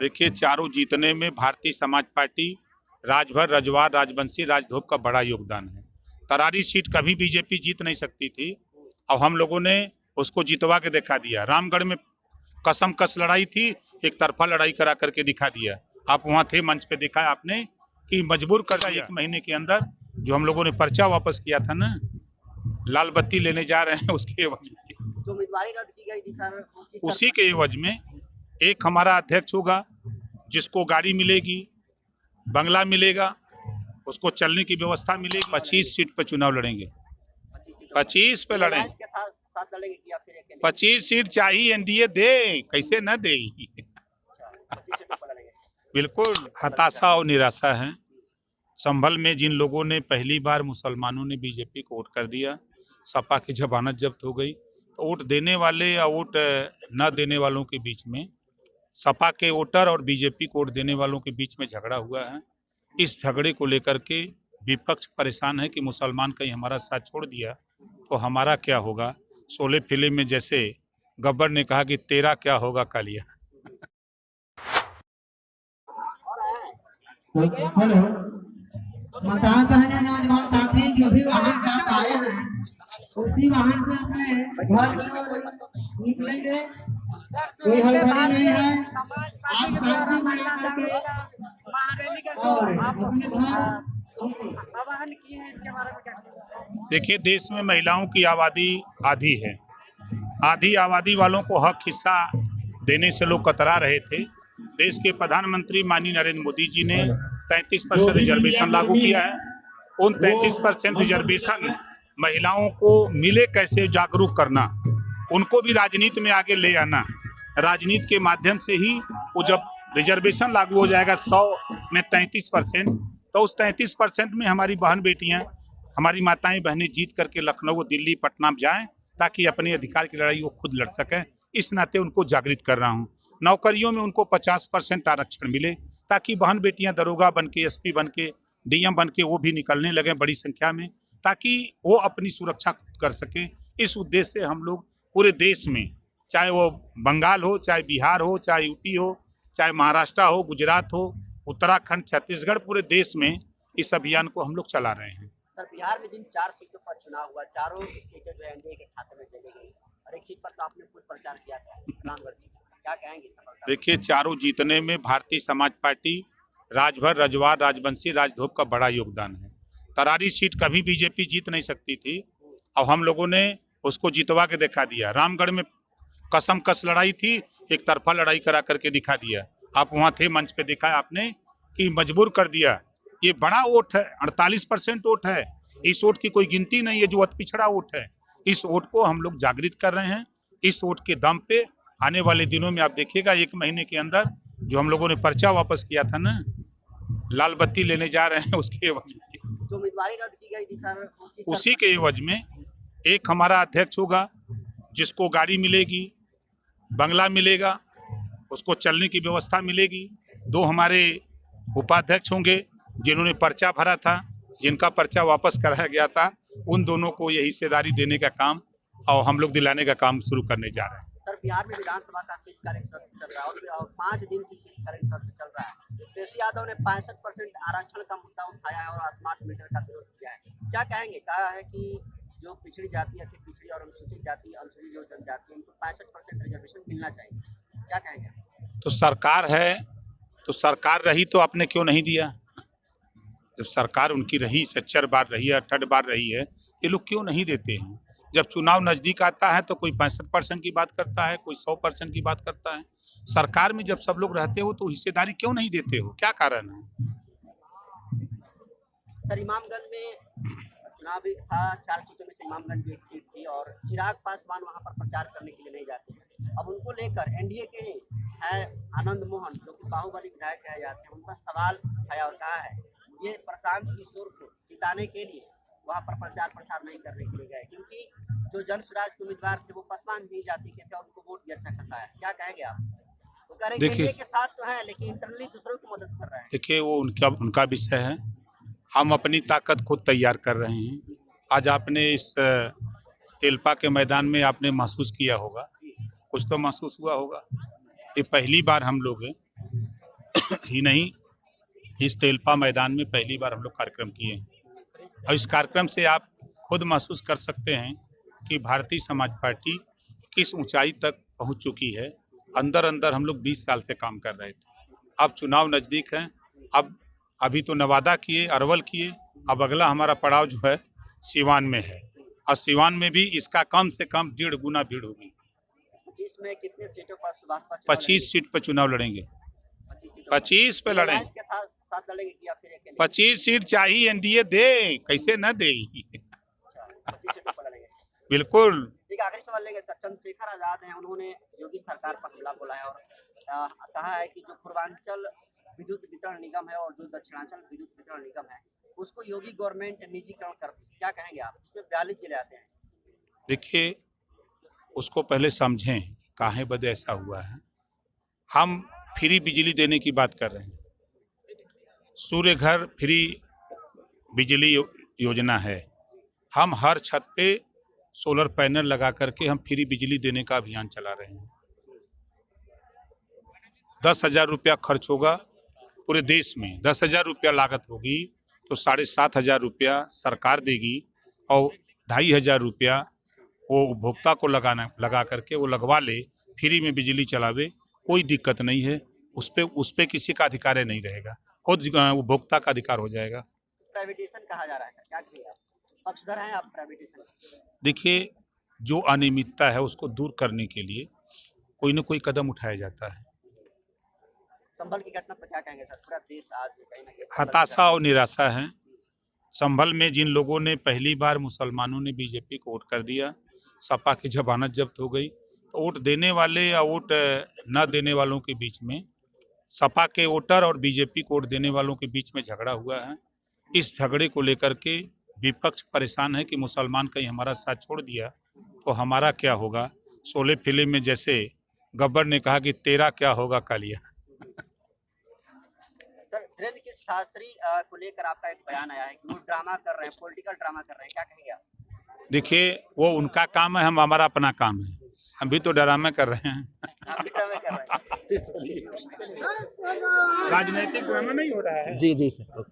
देखिए, चारों जीतने में भारतीय समाज पार्टी, राजभर, रजवाड़, राजवंशी, राजधोप का बड़ा योगदान है। तरारी सीट कभी बीजेपी जीत नहीं सकती थी। अब हम लोगों ने उसको जितवा के दिखा दिया। रामगढ़ में कसम कस लड़ाई थी, एक तरफा लड़ाई करा करके दिखा दिया। आप वहां थे, मंच पे देखा आपने कि मजबूर कर दिया। 1 महीने के अंदर जो हम लोगों ने पर्चा वापस किया था ना, लाल बत्ती लेने जा रहे हैं उसके एवज में, जो उम्मीदवारी रद्द की गई थी सर, उसी के एवज में एक हमारा अध्यक्ष होगा जिसको गाड़ी मिलेगी, बंगला मिलेगा, उसको चलने की व्यवस्था मिलेगी। 25 सीट पे चुनाव लड़ेंगे। 25 पे लड़ें, 25 सीट चाहिए। एनडीए दे, कैसे न दे। बिल्कुल हताशा और निराशा है। संभल में जिन लोगों ने पहली बार मुसलमानों ने बीजेपी को वोट कर दिया, सपा की जमानत जब्त हो गई, तो वोट देने वाले या वोट न देने वालों के बीच में, सपा के वोटर और बीजेपी को वोट देने वालों के बीच में झगड़ा हुआ है। इस झगड़े को लेकर के विपक्ष परेशान है कि मुसलमान कहीं हमारा साथ छोड़ दिया तो हमारा क्या होगा। शोले फिल्म में जैसे गब्बर ने कहा कि तेरा क्या होगा कालिया। माताएं बहनें नौजवान साथी जो भी वाहन साथ आए हैं उसी वाहन से अपने घर की ओर निकलेंगे। कोई हड़बड़ी नहीं है, आप शांति बना करके और अपने घर। देखिए, देश में महिलाओं की आबादी आधी है। आधी आबादी वालों को हक हिस्सा देने से लोग कतरा रहे थे। देश के प्रधानमंत्री माननीय नरेंद्र मोदी जी ने 33% रिजर्वेशन लागू किया है। उन 33% रिजर्वेशन महिलाओं को मिले कैसे, जागरूक करना, उनको भी राजनीति में आगे ले आना। राजनीति के माध्यम से ही वो जब रिजर्वेशन लागू हो जाएगा 100 में 33%, तो उस 33% में हमारी बहन बेटियां, हमारी माताएं बहनें जीत करके लखनऊ, दिल्ली, पटना जाएं ताकि अपने अधिकार की लड़ाई वो खुद लड़ सकें। इस नाते उनको जागृत कर रहा हूँ। नौकरियों में उनको 50% आरक्षण मिले ताकि बहन बेटियां दरोगा बन के, एसपी बन के, डीएम बन के वो भी निकलने लगे बड़ी संख्या में, ताकि वो अपनी सुरक्षा कर सकें। इस उद्देश्य से हम लोग पूरे देश में, चाहे वो बंगाल हो, चाहे बिहार हो, चाहे यूपी हो, चाहे महाराष्ट्र हो, गुजरात हो, उत्तराखंड, छत्तीसगढ़, पूरे देश में इस अभियान को हम लोग चला रहे हैं। सर, बिहार में जिन 4 सीटों पर चुनाव हुआ, चारों सीटें जो एनडीए के खाते में चली गई और एक सीट पर तो आपने खुद प्रचार किया था, रामगढ़ जी, क्या कहेंगे? देखिए, चारों जीतने में भारतीय समाज पार्टी, राजभर, रजवाड़, राजवंशी, राजधोप का बड़ा योगदान है। तरारी सीट कभी बीजेपी जीत नहीं सकती थी। अब हम लोगों ने उसको जितवा के दिखा दिया। रामगढ़ में कसम कस लड़ाई थी, एक तरफा लड़ाई करा करके दिखा दिया। आप वहां थे, मंच पे देखा आपने कि मजबूर कर दिया। ये बड़ा वोट है, 48% वोट है। इस वोट की कोई गिनती नहीं है जो अति पिछड़ा वोट है। इस वोट को हम लोग जागृत कर रहे हैं। इस वोट के दम पे आने वाले दिनों में आप देखिएगा 1 महीने के अंदर जो हम लोगों ने पर्चा वापस किया था ना, लाल बत्ती लेने जा रहे हैं उसके एवज में, जो उम्मीदवारी रद्द की गई थी सर, उसी के एवज में एक हमारा अध्यक्ष होगा जिसको गाड़ी मिलेगी, बंगला मिलेगा, उसको चलने की व्यवस्था मिलेगी। 2 हमारे उपाध्यक्ष होंगे जिन्होंने पर्चा भरा था, जिनका पर्चा वापस कराया गया था, उन दोनों को ये हिस्सेदारी देने का काम और हम लोग दिलाने का काम शुरू करने जा रहे हैं। सर, बिहार में विधानसभा का शीतकालीन सत्र चल रहा है और 5 दिन से शीतकालीन सत्र चल रहा है। तेजस्वी यादव ने 65% आरक्षण का मुद्दा उठाया है और स्मार्ट मीटर का विरोध किया है। क्या कहेंगे? कहा है कि जो पिछड़ी जाति, अति पिछड़ी और अनुसूचित जाति, अनुसूचित जो जनजाति, उनको 65% रिजर्वेशन मिलना चाहिए। क्या कहेंगे? तो सरकार है तो सरकार रही तो आपने क्यों नहीं दिया? जब सरकार उनकी रही, 76 बार रही है, 68 बार रही है, ये लोग क्यों नहीं देते हैं? जब चुनाव नजदीक आता है तो कोई 65% की बात करता है, कोई 100% की बात करता है। सरकार में जब सब लोग रहते हो तो हिस्सेदारी क्यों नहीं देते हो? क्या कारण है? सर, इमामगंज में चुनाव भी था, 4 सीटों में से इमामगंज की एक सीट थी और चिराग पासवान वहां पर प्रचार करने के लिए नहीं जाते हैं। अब उनको लेकर एनडीए के है आनंद मोहन, जो कि बाहुबली विधायक कहे जाते हैं, उनका सवाल उठाया और कहा है ये प्रशांत किशोर को जिताने के लिए वहाँ पर प्रचार प्रसार नहीं करने के लिए गए, क्योंकि जो जन स्वराज के उम्मीदवार थे वो पासवान जी जाति के थे और उनको वोट भी अच्छा खासा है। क्या कहेंगे आप? वो कह रहे हैं के साथ तो है लेकिन इंटरनली दूसरों की मदद कर रहे हैं। देखिए, वो उनका विषय है। हम अपनी ताकत खुद तैयार कर रहे हैं। आज आपने इस तेलपा के मैदान में आपने महसूस किया होगा, कुछ तो महसूस हुआ होगा। ये पहली बार हम लोग ही नहीं, इस तेलपा मैदान में पहली बार हम लोग कार्यक्रम किए हैं और इस कार्यक्रम से आप खुद महसूस कर सकते हैं कि भारतीय समाज पार्टी किस ऊंचाई तक पहुंच चुकी है। अंदर अंदर हम लोग 20 साल से काम कर रहे थे, अब चुनाव नज़दीक हैं, अब अभी तो नवादा किए, अरवल किए, अब अगला हमारा पड़ाव जो है सीवान में है और सीवान में भी इसका कम से कम 1.5 गुना भीड़ होगी। 25 में कितने सीटों पर सुभाष 25 सीट पर चुनाव लड़ेंगे, 25 पे लड़ें, के साथ लड़ेंगे कि या फिर अकेले? 25 सीट चाहिए, एनडीए दे, कैसे न दे। 25 सीटों पर लड़ेंगे। बिल्कुल। एक आखिरी सवाल लेंगे सर, चंद्रशेखर आजाद हैं, उन्होंने योगी सरकार पर हमला बोला है और कहा है कि जो पूर्वांचल विद्युत वितरण निगम है और जो दक्षिणांचल विद्युत वितरण निगम है उसको योगी गवर्नमेंट निजीकरण कर दी। क्या कहेंगे आप, जिसमें 42 जिले आते हैं? देखिए, उसको पहले समझें काहे बदे ऐसा हुआ है। हम फ्री बिजली देने की बात कर रहे हैं, सूर्य घर फ्री बिजली योजना है, हम हर छत पे सोलर पैनल लगा करके हम फ्री बिजली देने का अभियान चला रहे हैं। 10,000 रुपया खर्च होगा पूरे देश में, 10,000 रुपया लागत होगी तो 7,500 रुपया सरकार देगी और 2,500 रुपया वो उपभोक्ता को लगा करके वो लगवा ले, फ्री में बिजली चलावे, कोई दिक्कत नहीं है। उस पे किसी का अधिकार नहीं रहेगा, खुद उपभोक्ता का अधिकार हो जाएगा। प्राइवेटाइजेशन कहा जा रहा है, क्या कहेंगे आप, पक्षधर हैं आप प्राइवेटाइजेशन? देखिए, जो अनियमितता है उसको दूर करने के लिए कोई न कोई कदम उठाया जाता है। संभल की घटना पर क्या कहेंगे सर? पूरा देश आज कहीं ना कहीं हताशा और निराशा है। संभल में जिन लोगों ने पहली बार मुसलमानों ने बीजेपी को वोट कर दिया, सपा की जमानत जब्त हो गई, तो वोट देने वाले या वोट न देने वालों के बीच में, सपा के वोटर और बीजेपी को वोट देने वालों के बीच में झगड़ा हुआ है। इस झगड़े को लेकर के विपक्ष परेशान है कि मुसलमान कहीं हमारा साथ छोड़ दिया तो हमारा क्या होगा। शोले फिल्म में जैसे गब्बर ने कहा कि तेरा क्या होगा कालिया। सर, धीरेन्द्र शास्त्री को लेकर आपका एक बयान आया है कि वो ड्रामा कर रहे हैं, पॉलिटिकल ड्रामा कर रहे हैं, क्या कहेंगे आप? देखिए, वो उनका काम है, हम हमारा अपना काम है, हम भी तो ड्रामा कर रहे हैं। आप भी ड्रामा कर रहे हैं? राजनीतिक ड्रामा नहीं हो रहा है। जी सर।